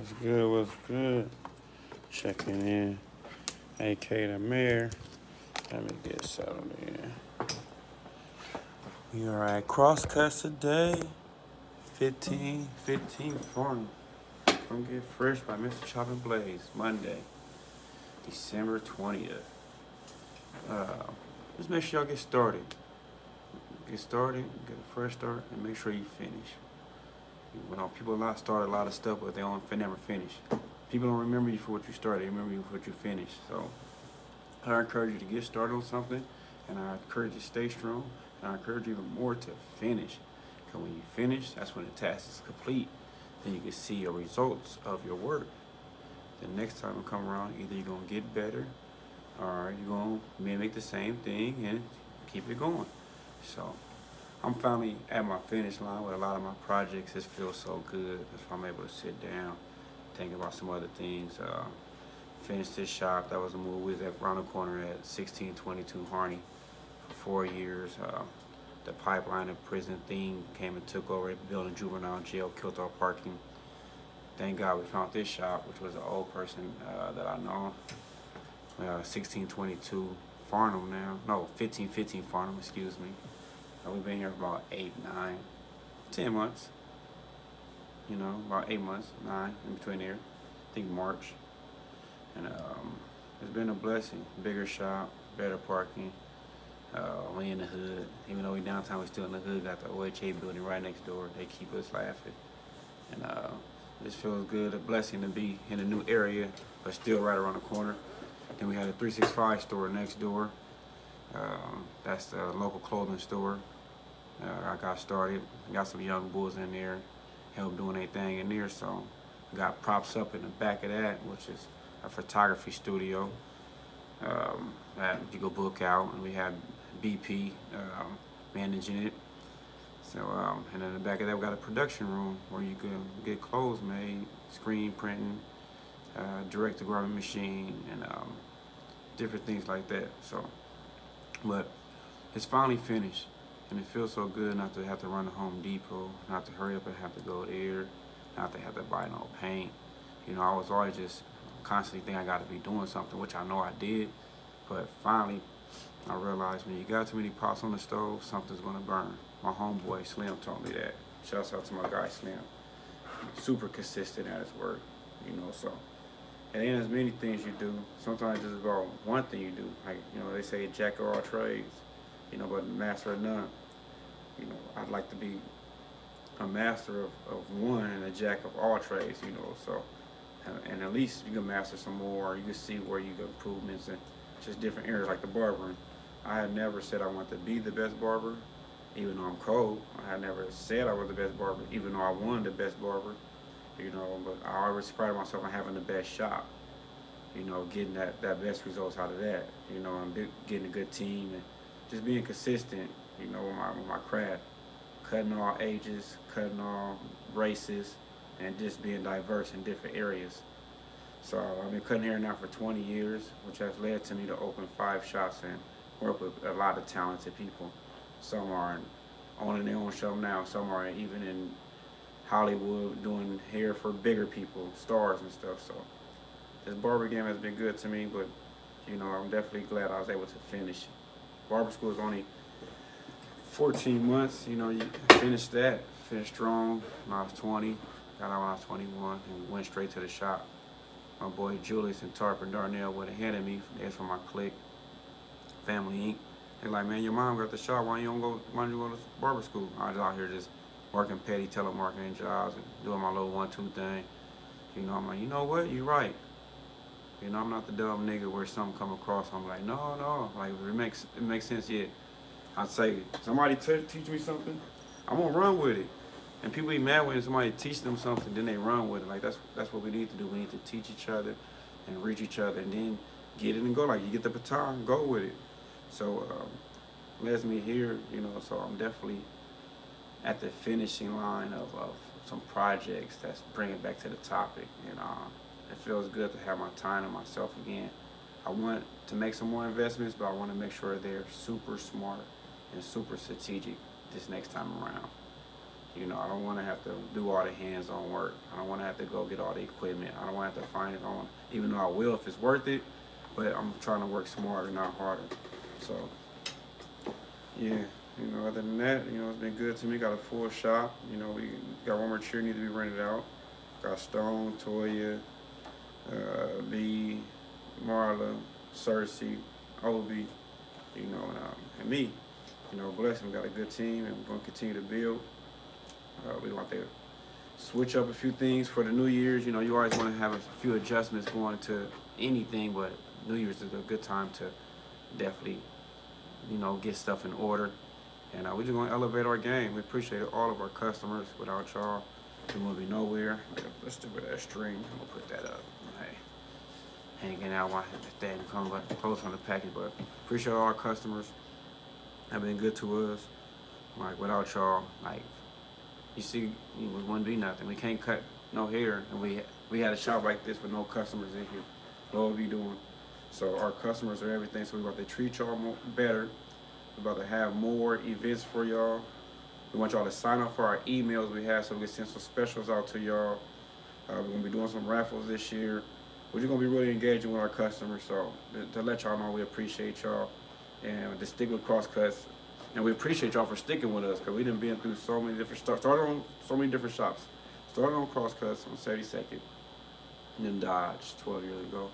What's good? What's good? Checking in. AK the mayor. Let me get settled in. We are at Crosscuts today. 15 Farm. Come get fresh by Mr. Chopping Blaze. Monday, December 20th. Just make sure y'all get started. Get started, get a fresh start, and make sure you finish. You know, people start a lot of stuff, but they don't never finish. People don't remember you for what you started, they remember you for what you finished. So I encourage you to get started on something, and I encourage you to stay strong, and I encourage you even more to finish. Because when you finish, that's when the task is complete. Then you can see your results of your work. The next time you come around, either you're going to get better, or you're going to mimic the same thing and keep it going. So I'm finally at my finish line with a lot of my projects. It feels so good. That's why I'm able to sit down, think about some other things. Finished this shop. That was a move. We was around the corner at 1622 Harney for 4 years. The pipeline and prison thing came and took over, building juvenile jail, killed our parking. Thank God we found this shop, which was an old person that I know. 1622 Farnham now. No, 1515 Farnham, excuse me. We've been here for about 8, 9, 10 months. You know, about 8 months, 9 in between there. I think March. And it's been a blessing. Bigger shop, better parking. We in the hood. Even though we downtown, we still in the hood. Got the OHA building right next door. They keep us laughing. And this feels good. A blessing to be in a new area, but still right around the corner. Then we had a 365 store next door. That's the local clothing store. I got started, got some young bulls in there, helped doing their thing in there. So I got props up in the back of that, which is a photography studio that you go book out, and we had BP managing it. So and in the back of that we got a production room where you can get clothes made, screen printing, direct to garment machine, and different things like that. So, but it's finally finished. And it feels so good not to have to run to Home Depot, not to hurry up and have to go there, not to have to buy no paint. You know, I was always just constantly thinking I got to be doing something, which I know I did. But finally, I realized when you got too many pots on the stove, something's going to burn. My homeboy Slim told me that. Shouts out to my guy Slim. Super consistent at his work, you know, so. And then there's many things you do. Sometimes it's about one thing you do. Like, you know, they say jack of all trades, you know, but master of none. You know, I'd like to be a master of one and a jack of all trades, you know, so. And at least you can master some more, or you can see where you get improvements in just different areas, like the barbering. I had never said I wanted to be the best barber, even though I'm cold. I had never said I was the best barber, even though I won the best barber. You know, but I always pride myself on having the best shop. You know, getting that best results out of that. You know, and getting a good team and just being consistent. You know, with my craft, cutting all ages, cutting all races, and just being diverse in different areas. So I've been cutting hair now for 20 years, which has led to me to open 5 shops and work with a lot of talented people. Some are owning their own shop now. Some are even in Hollywood doing hair for bigger people, stars and stuff. So this barber game has been good to me, but you know, I'm definitely glad I was able to finish. Barber school is only 14 months, you know, you finished strong when I was 20, got out when I was 21, and went straight to the shop. My boy Julius and Tarpon Darnell went ahead of me. They're from my clique, Family Inc. They're like, man, your mom got the shop, why don't you go to barber school? I was out here just working petty telemarketing jobs and doing my little 1-2 thing. You know, I'm like, you know what, you're right. You know, I'm not the dumb nigga where something come across, I'm like, no, like if it makes sense, yeah. I'd say, somebody teach me something, I'm gonna run with it. And people be mad when somebody teach them something, then they run with it. Like that's what we need to do. We need to teach each other and reach each other, and then get it and go. Like you get the baton, go with it. So lets me here, you know. So I'm definitely at the finishing line of some projects that's bringing back to the topic, and it feels good to have my time to myself again. I want to make some more investments, but I want to make sure they're super smart and super strategic this next time around. You know, I don't want to have to do all the hands-on work. I don't want to have to go get all the equipment. I don't want to have to find it on, even though I will if it's worth it. But I'm trying to work smarter, not harder. So, yeah. You know, other than that, you know, it's been good to me. Got a full shop. You know, we got one more chair need to be rented out. Got Stone, Toya, B, Marla, Cersei, Obi, you know, and me. You know, blessed. We got a good team, and we're going to continue to build. We want to switch up a few things for the New Year's. You know, you always want to have a few adjustments going to anything, but New Year's is a good time to definitely, you know, get stuff in order. And we're just going to elevate our game. We appreciate all of our customers. Without y'all, we wouldn't be nowhere. Let's do that string. I'm going to put that up. Hey, hanging out while that thing come close on the package. But appreciate all our customers. Have been good to us. Like, without y'all, like, you see, we wouldn't be nothing. We can't cut no hair. And we had a shop like this with no customers in here. What would we be doing? So our customers are everything. So we're about to treat y'all better. We're about to have more events for y'all. We want y'all to sign up for our emails we have so we can send some specials out to y'all. We're going to be doing some raffles this year. We're just going to be really engaging with our customers. So to let y'all know we appreciate y'all and to stick with Crosscuts. And we appreciate y'all for sticking with us because we done been through so many different stuff. Started on so many different shops. Started on Crosscuts on 72nd. And then Dodge 12 years ago.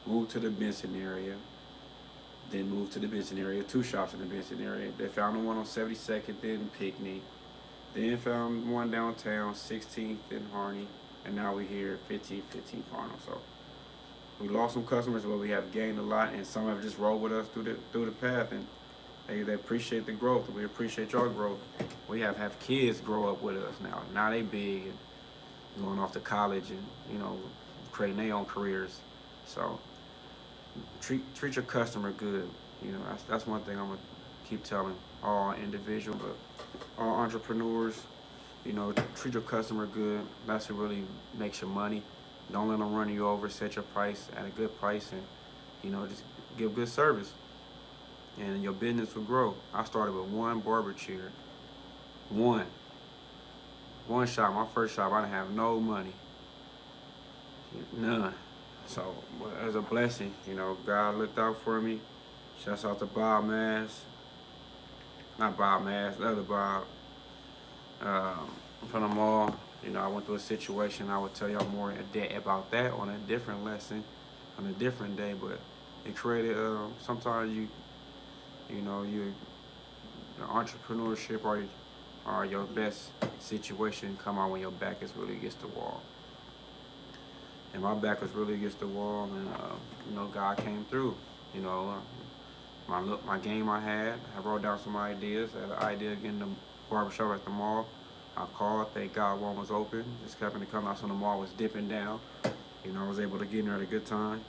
Moved to the Benson area. Then moved to the Benson area, 2 shops in the Benson area. They found one on 72nd, then Pinckney. Then found one downtown, 16th and Harney. And now we're here at 1515 Farnham. So we lost some customers, but we have gained a lot, and some have just rolled with us through the path, and they appreciate the growth, and we appreciate your growth. We have kids grow up with us now. Now they big and going off to college and, you know, creating their own careers. So treat your customer good. You know, that's one thing I'm gonna keep telling all individuals, but all entrepreneurs. You know, treat your customer good. That's what really makes your money. Don't let them run you over. Set your price at a good price, and, you know, just give good service, and your business will grow. I started with one barber chair, one shop. My first shop, I didn't have no money, none. So it was a blessing. You know, God looked out for me. Shouts out to Bob Mass. Not Bob Mass, the other Bob. From the mall. You know, I went through a situation. I would tell y'all more about that on a different lesson, on a different day. But it created, sometimes you know, your entrepreneurship or your best situation come out when your back is really against the wall. And my back was really against the wall, and you know, God came through. You know, my game I wrote down some ideas. I had an idea of getting the barbershop at the mall. I called, thank God one was open. Just happened to come out so the mall was dipping down. You know, I was able to get in there at a good time.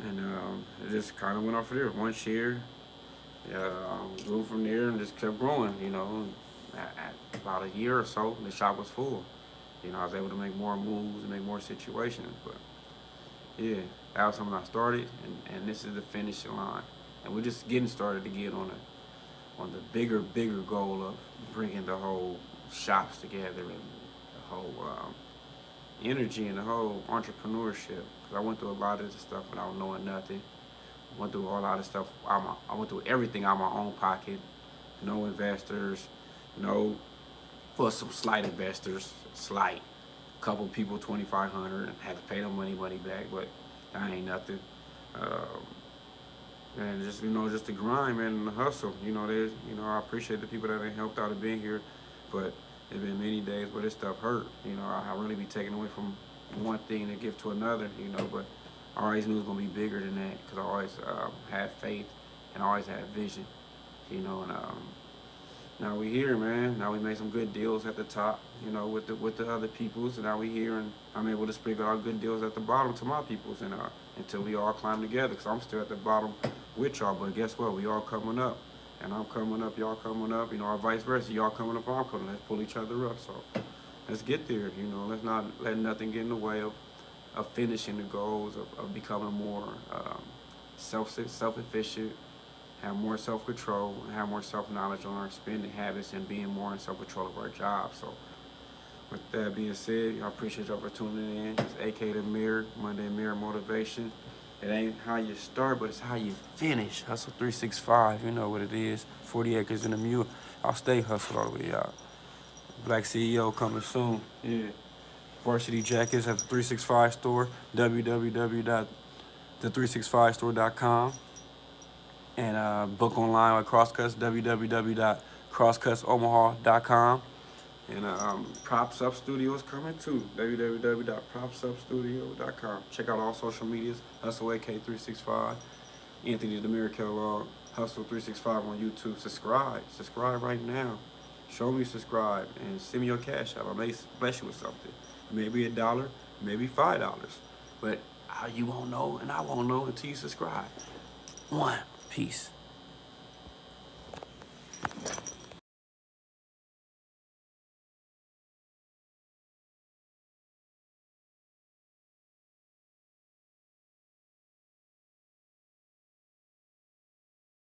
And it just kind of went off from there. One chair, grew from there and just kept growing. You know, at about a year or so, the shop was full. You know, I was able to make more moves and make more situations. But yeah, that was something I started, and this is the finishing line. And we're just getting started to get on the bigger goal of bringing the whole shops together and the whole energy and the whole entrepreneurship. Cause I went through a lot of this stuff without knowing nothing. I went through a lot of stuff. I went through everything out of my own pocket. No investors, well, some slight investors, slight. Couple people, 2,500, had to pay them money back, but that ain't nothing. And just, just the grind, man, and the hustle. I appreciate the people that have helped out and been here, but there's been many days where this stuff hurt. I really be taken away from one thing to give to another, but I always knew it was going to be bigger than that because I always had faith and I always had vision, and now we here, man. Now we made some good deals at the top, with the other peoples, and now we here, and I'm able to sprinkle our good deals at the bottom to my peoples, and until we all climb together, because I'm still at the bottom with y'all, but guess what? We all coming up, and I'm coming up, y'all coming up, or vice versa. Y'all coming up, I'm coming. Let's pull each other up. So let's get there. Let's not let nothing get in the way of finishing the goals of becoming more self-efficient have more self-control, have more self-knowledge on our spending habits, and being more in self-control of our job. So with that being said, I appreciate y'all for tuning in. It's AK The Mirror, Monday Mirror Motivation. It ain't how you start, but it's how you finish. Hustle 365, you know what it is. 40 acres in a mule. I'll stay hustle all the way out. Black CEO coming soon. Yeah. Varsity Jackets at the 365 store, www.the365store.com. And book online at Crosscuts, www.crosscutsomaha.com. And Props Up Studio is coming too, www.propsupstudio.com. Check out all social medias, Hustle AK365, Anthony DeMir Kellogg, Hustle 365 on YouTube. Subscribe right now. Show me subscribe and send me your cash app. I may bless you with something. Maybe $1, maybe $5. But you won't know and I won't know until you subscribe. Peace.